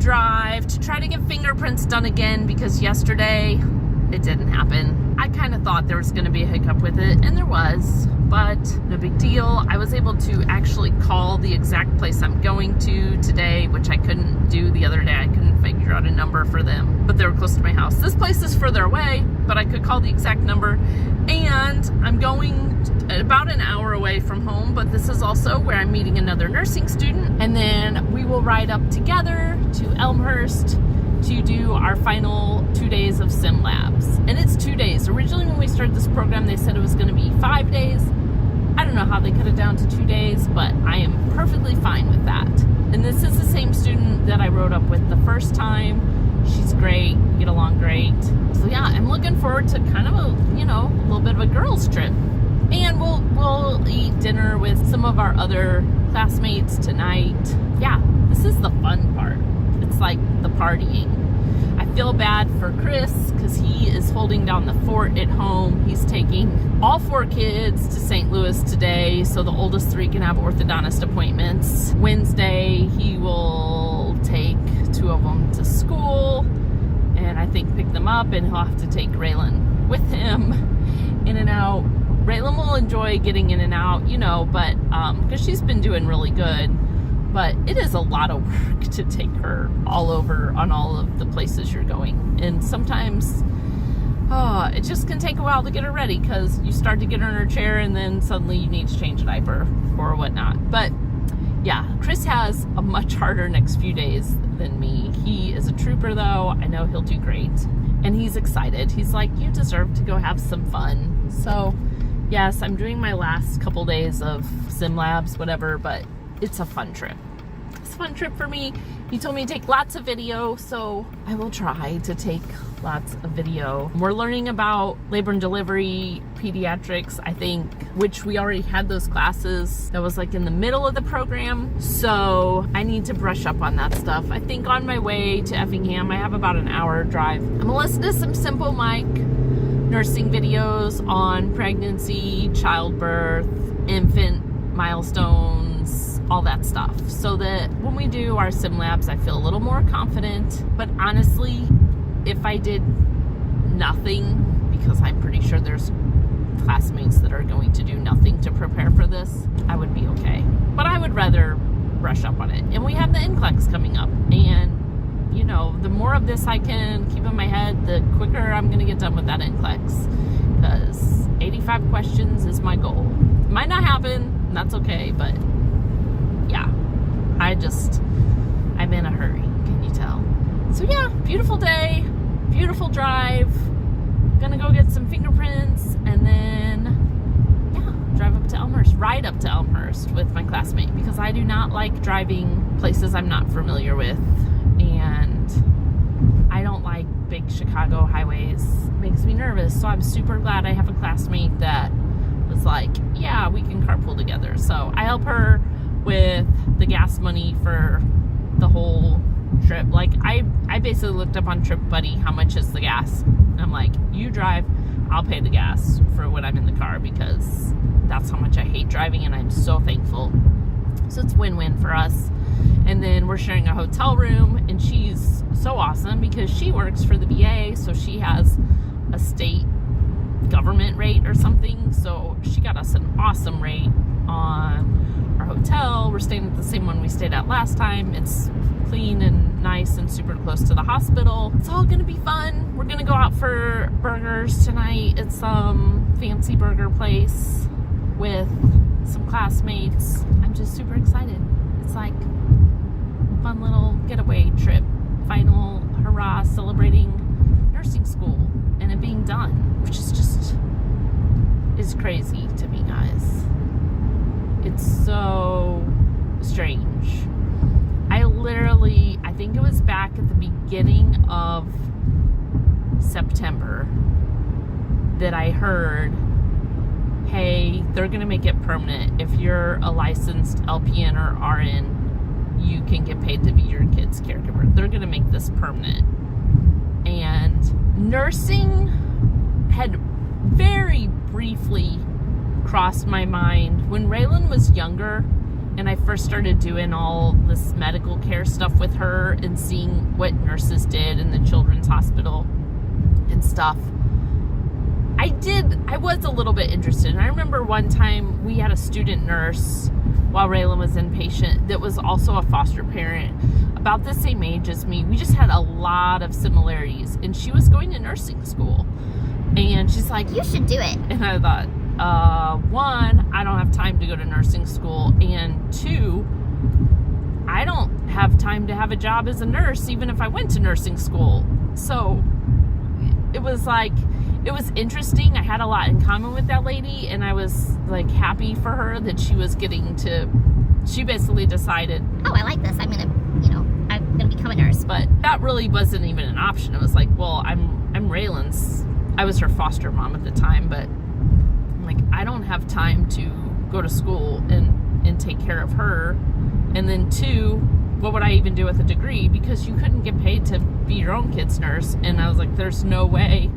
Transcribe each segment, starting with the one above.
drive to try to get fingerprints done again because yesterday it didn't happen. I kind of thought there was going to be a hiccup with it, and there was, but no big deal. I was able to actually call the exact place I'm going to today, which I couldn't do the other day. I couldn't figure out a number for them, but they were close to my house. This place is further away, but I could call the exact number, and I'm going about an hour away from home, but this is also where I'm meeting another nursing student, and then we will ride up together to Elmhurst to do our final 2 days of sim labs. And it's 2 days. Originally when we started this program, they said it was going to be 5 days. I don't know how they cut it down to 2 days, but I am perfectly fine with that. And this is the same student that I rode up with the first time. She's great, we get along great. So yeah, I'm looking forward to kind of a, you know, a little bit of a girls trip. And we'll eat dinner with some of our other classmates tonight. Yeah, this is the fun part. It's like the partying. I feel bad for Chris because he is holding down the fort at home. He's taking all 4 kids to St. Louis today, so the oldest 3 can have orthodontist appointments. Wednesday, he will take 2 of them to school, and I think pick them up, and he'll have to take Raylan with him in and out. Raylan will enjoy getting in and out, you know, but because she's been doing really good. But it is a lot of work to take her all over on all of the places you're going. And sometimes, it just can take a while to get her ready because you start to get her in her chair and then suddenly you need to change a diaper or whatnot. But yeah, Chris has a much harder next few days than me. He is a trooper though. I know he'll do great. And he's excited. He's like, you deserve to go have some fun. So yes, I'm doing my last couple days of sim labs, whatever, but it's a fun trip. It's a fun trip for me. He told me to take lots of video, so I will try to take lots of video. We're learning about labor and delivery, pediatrics, I think, which we already had those classes. That was like in the middle of the program, so I need to brush up on that stuff. I think on my way to Effingham, I have about an hour drive. I'm gonna listen to some Simple Mike nursing videos on pregnancy, childbirth, infant milestones, all that stuff, so that when we do our sim labs, I feel a little more confident. But honestly, if I did nothing, because I'm pretty sure there's classmates that are going to do nothing to prepare for this, I would be okay. But I would rather brush up on it. And we have the NCLEX coming up, and you know, the more of this I can keep in my head, the quicker I'm going to get done with that NCLEX, because 85 questions is my goal. It might not happen, and that's okay, but yeah, I'm in a hurry, can you tell? So yeah, beautiful day, beautiful drive. Gonna go get some fingerprints, and then yeah, drive up to Elmhurst, ride up to Elmhurst with my classmate, because I do not like driving places I'm not familiar with, and I don't like big Chicago highways. It makes me nervous. So I'm super glad I have a classmate that was like, yeah, we can carpool together. So I help her with the gas money for the whole trip. Like I basically looked up on Trip Buddy how much is the gas, and I'm like, you drive, I'll pay the gas for when I'm in the car, because that's how much I hate driving, and I'm so thankful. So it's win-win for us. And then we're sharing a hotel room, and she's so awesome because she works for the VA, so she has a state government rate or something. So she got us an awesome rate on our hotel. We're staying at the same one we stayed at last time. It's clean and nice and super close to the hospital. It's all gonna be fun. We're gonna go out for burgers tonight at some fancy burger place with some classmates. I'm just super excited. It's like a fun little getaway trip. Final hurrah, celebrating nursing school and it being done, which is just is crazy to me, guys. It's so strange. I think it was back at the beginning of September that I heard, hey, they're going to make it permanent. If you're a licensed LPN or RN, you can get paid to be your kid's caregiver. They're going to make this permanent. And nursing had very briefly crossed my mind when Raylan was younger. and I first started doing all this medical care stuff with her and seeing what nurses did in the children's hospital and stuff, I was a little bit interested. And I remember one time we had a student nurse while Raylan was inpatient that was also a foster parent, about the same age as me. We just had a lot of similarities, and she was going to nursing school. And she's like, you should do it. And I thought, one, I don't have time to go to nursing school, and two, I don't have time to have a job as a nurse even if I went to nursing school. So it was interesting. I had a lot in common with that lady, and I was like happy for her that she was getting to, she basically decided, oh, I like this, I'm gonna become a nurse. But that really wasn't even an option. It was like, well, I'm Raylan's, I was her foster mom at the time, but like, I don't have time to go to school and take care of her. And then two, what would I even do with a degree? Because you couldn't get paid to be your own kid's nurse. And I was like, there's no way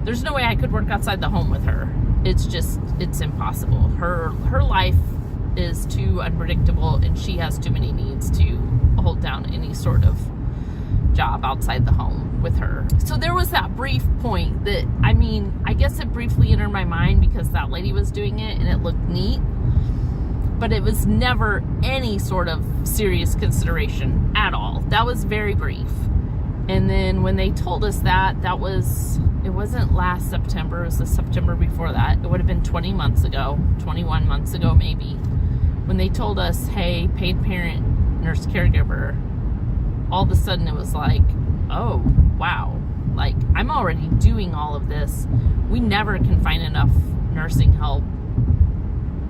I could work outside the home with her. It's impossible. Her life is too unpredictable, and she has too many needs to hold down any sort of job outside the home with her. So there was that brief point that, I guess it briefly entered my mind because that lady was doing it and it looked neat, but it was never any sort of serious consideration at all. That was very brief. And then when they told us it wasn't last September, it was the September before that. It would have been 21 months ago maybe, when they told us, hey, paid parent, nurse caregiver, all of a sudden it was like, oh, wow. Like, I'm already doing all of this. We never can find enough nursing help.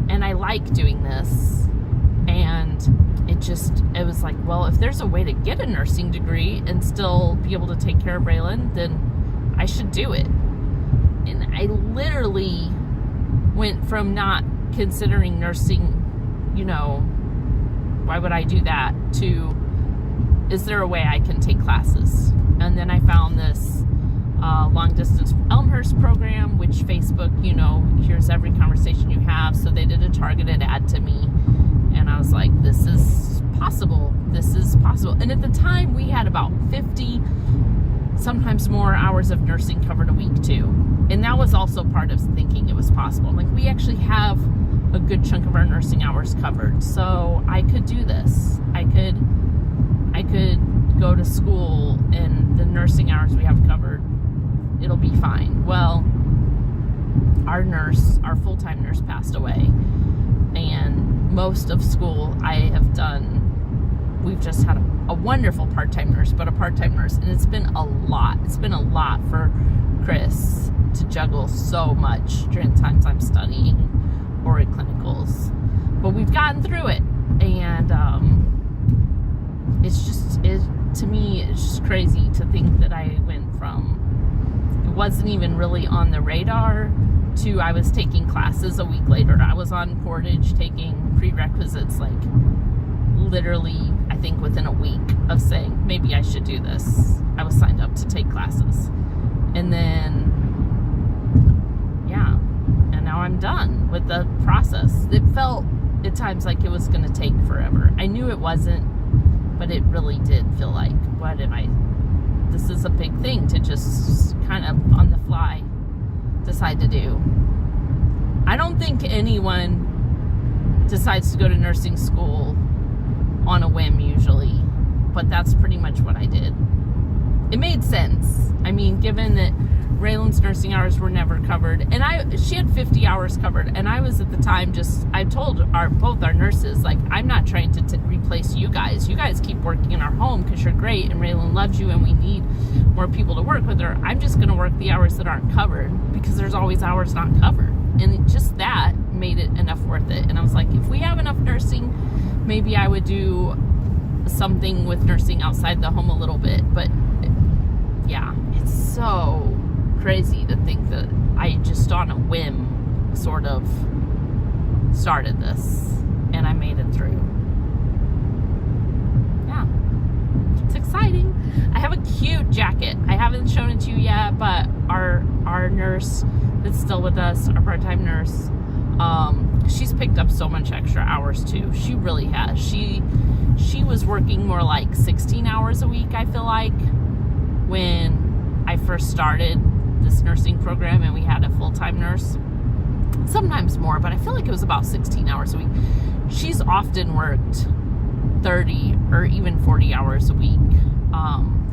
And I like doing this. And it was like, well, if there's a way to get a nursing degree and still be able to take care of Raylan, then I should do it. And I literally went from not considering nursing, why would I do that, to, is there a way I can take classes? And then I found this long distance Elmhurst program, which Facebook, hears every conversation you have. So they did a targeted ad to me, and I was like, this is possible. And at the time we had about 50, sometimes more hours of nursing covered a week too. And that was also part of thinking it was possible. Like, we actually have a good chunk of our nursing hours covered. So I could do this. I could go to school, and the nursing hours we have covered, it'll be fine. Well, our full-time nurse passed away, and most of school we've just had a wonderful part-time nurse, but a part-time nurse, and it's been a lot for Chris to juggle so much during times I'm studying or at clinicals. But we've gotten through it, and to me, it's just crazy to think that I went from, it wasn't even really on the radar, to I was taking classes a week later. I was on Portage taking prerequisites, like literally, I think within a week of saying, maybe I should do this. I was signed up to take classes. And then, yeah, and now I'm done with the process. It felt at times like it was going to take forever. I knew it wasn't, but it really did feel like, this is a big thing to just kind of on the fly decide to do. I don't think anyone decides to go to nursing school on a whim usually, but that's pretty much what I did. It made sense. Given that Raylan's nursing hours were never covered, and she had 50 hours covered, and I was at the time I told both our nurses, like, I'm not trying to replace you guys. You guys keep working in our home because you're great and Raylan loves you and we need more people to work with her. I'm just going to work the hours that aren't covered because there's always hours not covered. And just that made it enough worth it. And I was like, if we have enough nursing, maybe I would do something with nursing outside the home a little bit. But yeah, it's so crazy to think that I just on a whim sort of started this and I made it through. Yeah, it's exciting. I have a cute jacket. I haven't shown it to you yet, but our nurse that's still with us, our part-time nurse, She's picked up so much extra hours too. She really has. She was working more like 16 hours a week, I feel like, when I first started this nursing program and we had a full-time nurse. Sometimes more, but I feel like it was about 16 hours a week. She's often worked 30 or even 40 hours a week,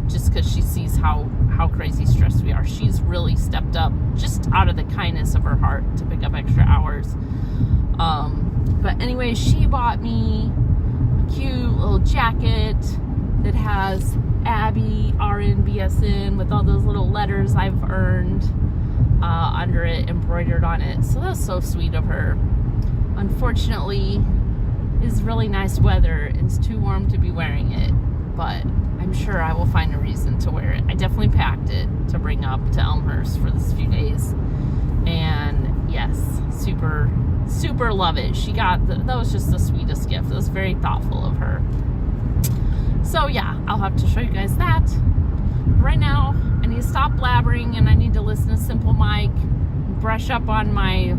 just because she sees how crazy stressed we are. She's really stepped up just out of the kindness of her heart to pick up extra hours. But anyway, she bought me a cute little jacket that has Abby, RN, BSN with all those little letters I've earned under it, embroidered on it. So that's so sweet of her. Unfortunately, it's really nice weather. It's too warm to be wearing it, but I'm sure I will find a reason to wear it. I definitely packed it to bring up to Elmhurst for this few days. And yes, super, super love it. She got, that was just the sweetest gift. It was very thoughtful of her. So yeah, I'll have to show you guys that. Right now, I need to stop blabbering and I need to listen to Simple Mike, brush up on my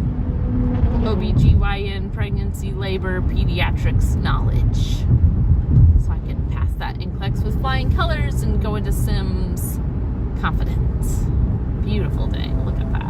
OBGYN, pregnancy, labor, pediatrics knowledge. So I can pass that NCLEX with flying colors and go into Sims confidence. Beautiful day. Look at that.